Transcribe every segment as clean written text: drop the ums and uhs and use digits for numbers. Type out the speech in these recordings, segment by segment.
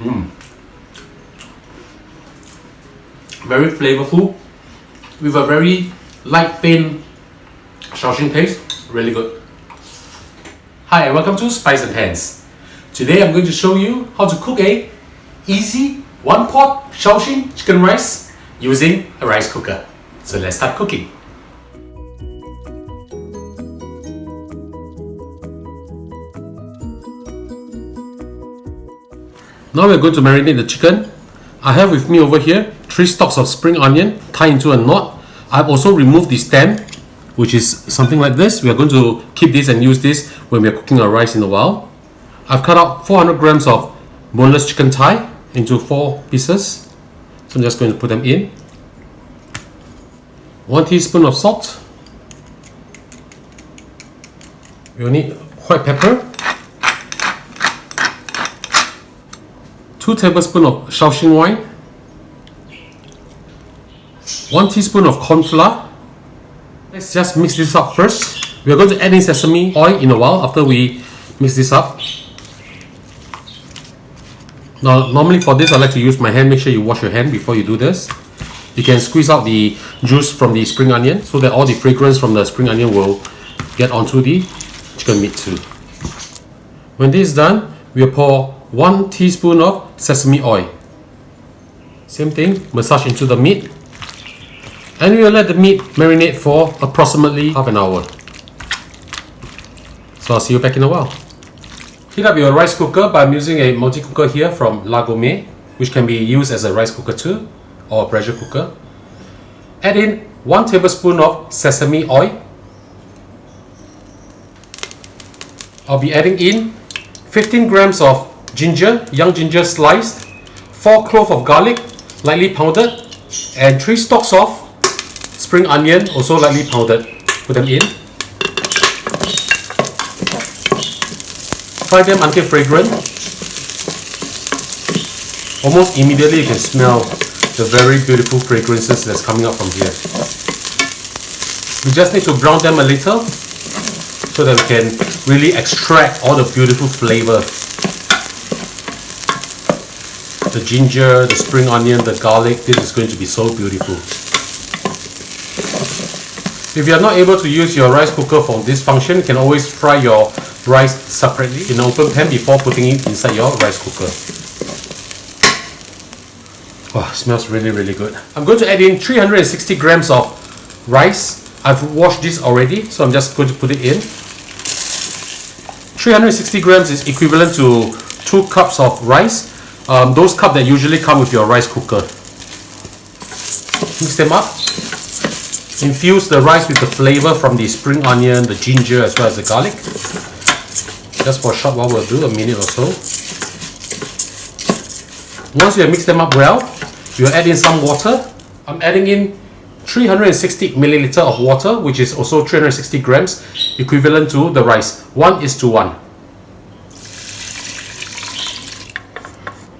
Very flavorful, with a very light, thin Shaoxing taste. Really good. Hi and welcome to Spice and Hands. Today I'm going to show you how to cook a easy one-pot Shaoxing chicken rice using a rice cooker. So let's start cooking. Now we're going to marinate the chicken. I have with me over here 3 stalks of spring onion tied into a knot. I've also removed the stem, which is something like this. We are going to keep this and use this when we are cooking our rice in a while. I've cut out 400 grams of boneless chicken thigh into 4 pieces. So I'm just going to put them in. 1 teaspoon of salt. We'll need white pepper. 2 tablespoons of Shaoxing wine. 1 teaspoon of corn flour. Let's just mix this up first. We are going to add in sesame oil in a while after we mix this up. Now, normally for this I like to use my hand. Make sure you wash your hand before you do this. You can squeeze out the juice from the spring onion so that all the fragrance from the spring onion will get onto the chicken meat too. When this is done, we'll pour 1 teaspoon of sesame oil. Same thing, massage into the meat. And we will let the meat marinate for approximately half an hour. So I'll see you back in a while. Heat up your rice cooker by using a multi-cooker here from La Gourmet, which can be used as a rice cooker too, or a pressure cooker. Add in 1 tablespoon of sesame oil. I'll be adding in 15 grams of ginger, young ginger sliced, 4 cloves of garlic, lightly pounded, and 3 stalks of spring onion, also lightly pounded. Put them in. Fry them until fragrant. Almost immediately you can smell the very beautiful fragrances that's coming out from here. We just need to brown them a little so that we can really extract all the beautiful flavor. The ginger, the spring onion, the garlic, this is going to be so beautiful. If you are not able to use your rice cooker for this function, you can always fry your rice separately in an open pan before putting it inside your rice cooker. Oh, it smells really, really good. I'm going to add in 360 grams of rice. I've washed this already, so I'm just going to put it in. 360 grams is equivalent to 2 cups of rice. Those cups that usually come with your rice cooker. Mix them up. Infuse the rice with the flavor from the spring onion, the ginger, as well as the garlic. Just for a short while, we'll do a minute or so. Once you have mixed them up well, you'll add in some water. I'm adding in 360 milliliter of water, which is also 360 grams, equivalent to the rice. 1:1.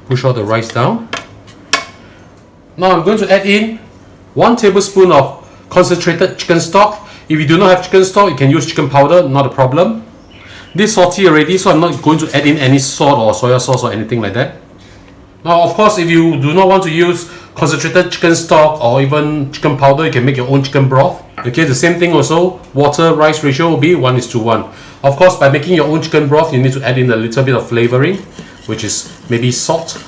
Push all the rice down. Now I'm going to add in 1 tablespoon of concentrated chicken stock. If you do not have chicken stock, you can use chicken powder, not a problem. This is salty already, so I'm not going to add in any salt or soy sauce or anything like that. Now, of course, if you do not want to use concentrated chicken stock or even chicken powder, you can make your own chicken broth. Okay, the same thing also, water-rice ratio will be 1:1. Of course, by making your own chicken broth, you need to add in a little bit of flavoring, which is maybe salt,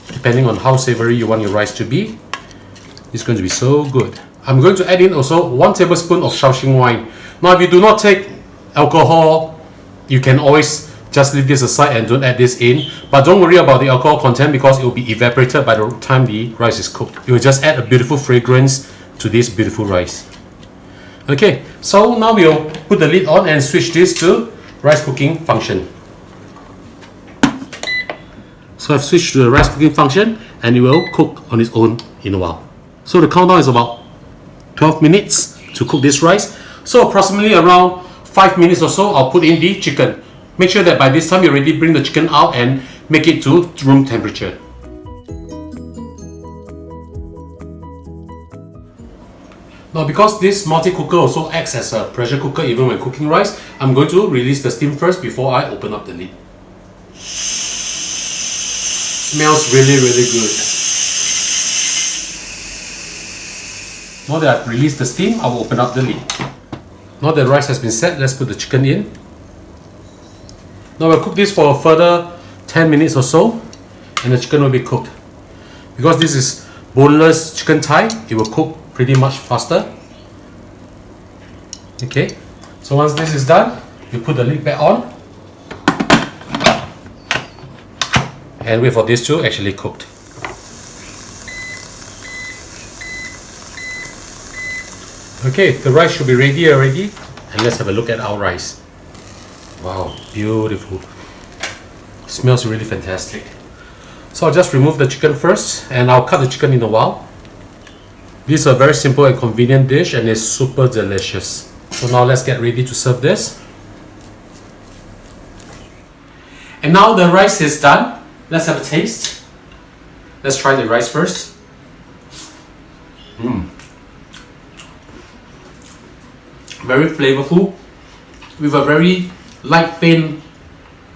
depending on how savory you want your rice to be. It's going to be so good. I'm going to add in also 1 tablespoon of Shaoxing wine. Now, if you do not take alcohol, you can always just leave this aside and don't add this in. But don't worry about the alcohol content because it will be evaporated by the time the rice is cooked. It will just add a beautiful fragrance to this beautiful rice. Okay, so now we'll put the lid on and switch this to rice cooking function. So I've switched to the rice cooking function and it will cook on its own in a while. So the countdown is about 12 minutes to cook this rice. So approximately around 5 minutes or so, I'll put in the chicken. Make sure that by this time you already bring the chicken out and make it to room temperature. Now, because this multi-cooker also acts as a pressure cooker even when cooking rice, I'm going to release the steam first before I open up the lid. Smells really, really good. Now that I've released the steam, I will open up the lid. Now the rice has been set, let's put the chicken in. Now we'll cook this for a further 10 minutes or so, and the chicken will be cooked. Because this is boneless chicken thigh, it will cook pretty much faster. Okay, so once this is done, you put the lid back on and wait for this to actually cooked. Okay, the rice should be ready already, and let's have a look at our rice. Wow, beautiful. Smells really fantastic. So I'll just remove the chicken first, and I'll cut the chicken in a while. This is a very simple and convenient dish, and it's super delicious. So now let's get ready to serve this. And now the rice is done. Let's have a taste. Let's try the rice first. Very flavorful, with a very light, faint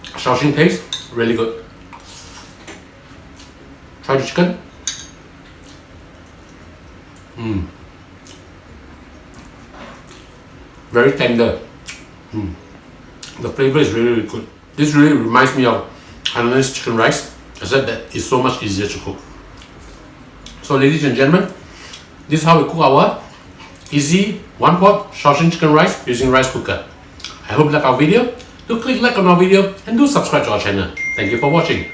Shaoxing taste. Really good. Try the chicken. Very tender. The flavor is really, really good. This really reminds me of Hainanese chicken rice, except that it's so much easier to cook. So ladies and gentlemen, this is how we cook our easy one pot Shaoxing chicken rice using rice cooker. I hope you like our video. Do click like on our video and do subscribe to our channel. Thank you for watching.